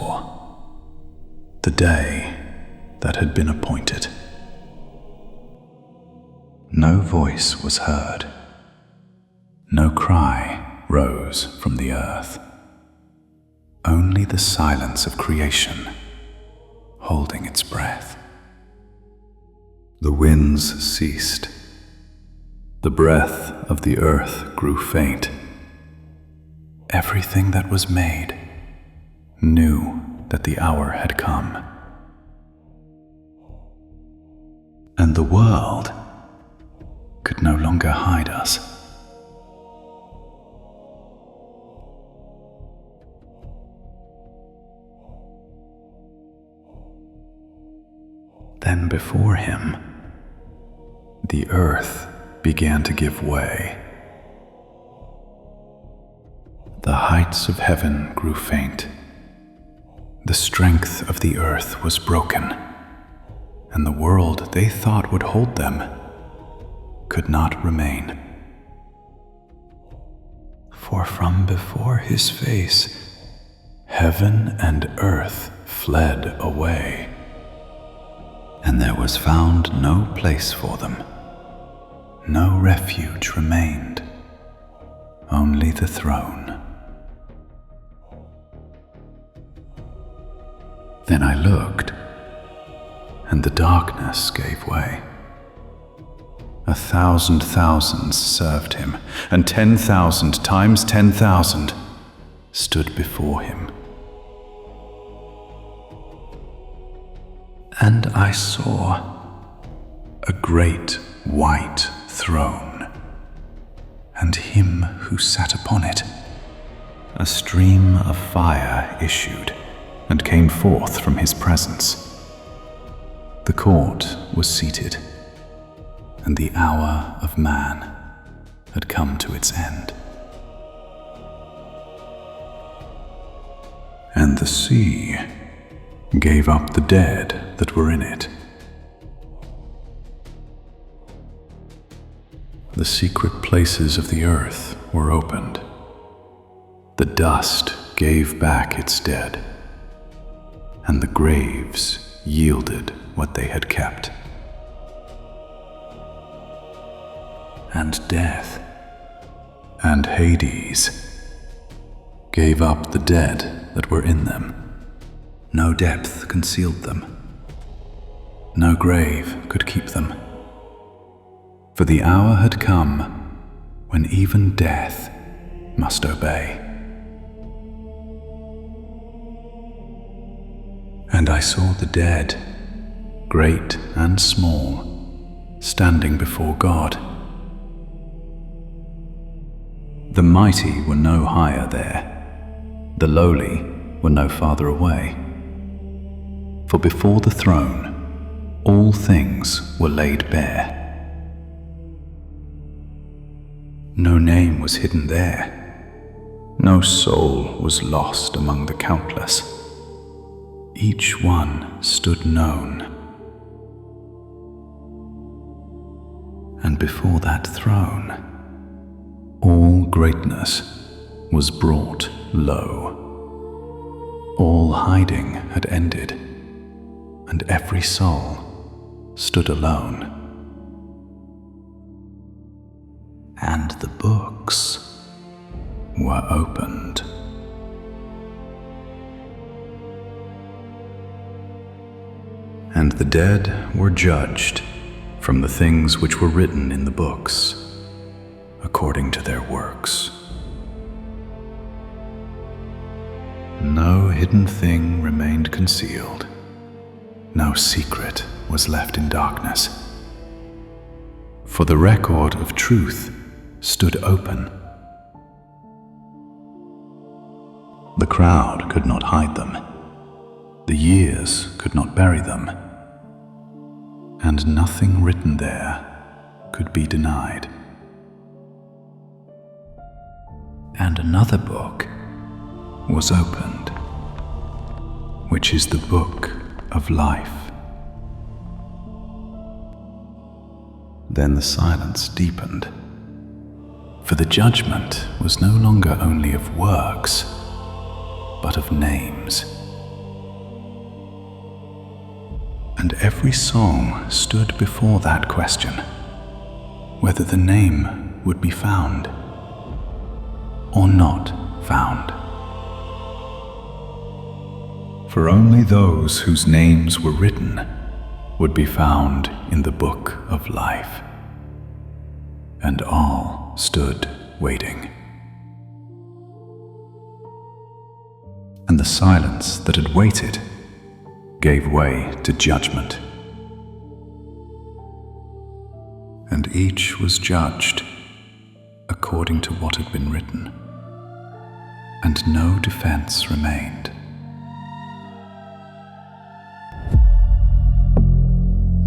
saw the day that had been appointed. No voice was heard. No cry rose from the earth. Only the silence of creation, holding its breath. The winds ceased. The breath of the earth grew faint. Everything that was made knew that the hour had come. And the world could no longer hide us. Then before him, the earth began to give way. The heights of heaven grew faint. The strength of the earth was broken, and the world they thought would hold them could not remain. For from before his face, heaven and earth fled away, and there was found no place for them. No refuge remained, only the throne. Then I looked, and the darkness gave way. 1,000 thousands served him, and 10,000 times 10,000 stood before him. And I saw a great white throne, and him who sat upon it. A stream of fire issued and came forth from his presence. The court was seated, and the hour of man had come to its end. And the sea gave up the dead that were in it. The secret places of the earth were opened. The dust gave back its dead, and the graves yielded what they had kept. And death and Hades gave up the dead that were in them. No depth concealed them. No grave could keep them. For the hour had come when even death must obey. And I saw the dead, great and small, standing before God. The mighty were no higher there. The lowly were no farther away. For before the throne, all things were laid bare. No name was hidden there. No soul was lost among the countless. Each one stood known. And before that throne, all greatness was brought low. All hiding had ended, and every soul stood alone. And the books were opened. And the dead were judged from the things which were written in the books, according to their works. No hidden thing remained concealed. No secret was left in darkness. For the record of truth stood open. The crowd could not hide them. The years could not bury them. And nothing written there could be denied. And another book was opened, which is the book of life. Then the silence deepened, for the judgment was no longer only of works, but of names. And every song stood before that question, whether the name would be found or not found. For only those whose names were written would be found in the book of life. And all stood waiting. And the silence that had waited gave way to judgment. And each was judged according to what had been written, and no defense remained.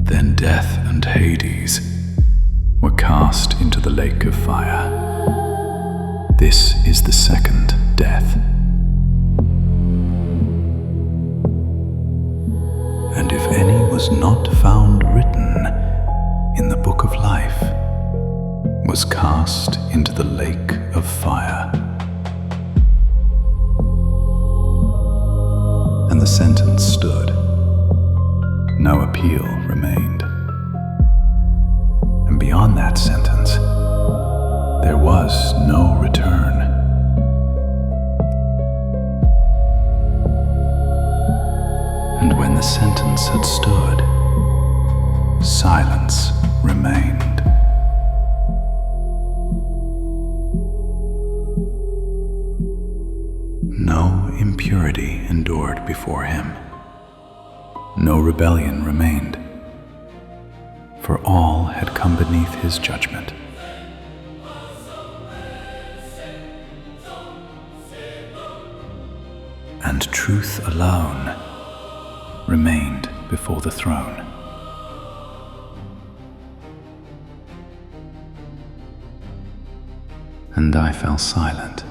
Then death and Hades were cast into the lake of fire. This is the second death. And if any was not found written in the book of life, was cast into the lake of fire. And the sentence stood. No appeal remained. And beyond that sentence, there was no return. And when the sentence had stood, silence remained. No impurity endured before him. No rebellion remained, for all had come beneath his judgment. And truth alone remained before the throne. And I fell silent,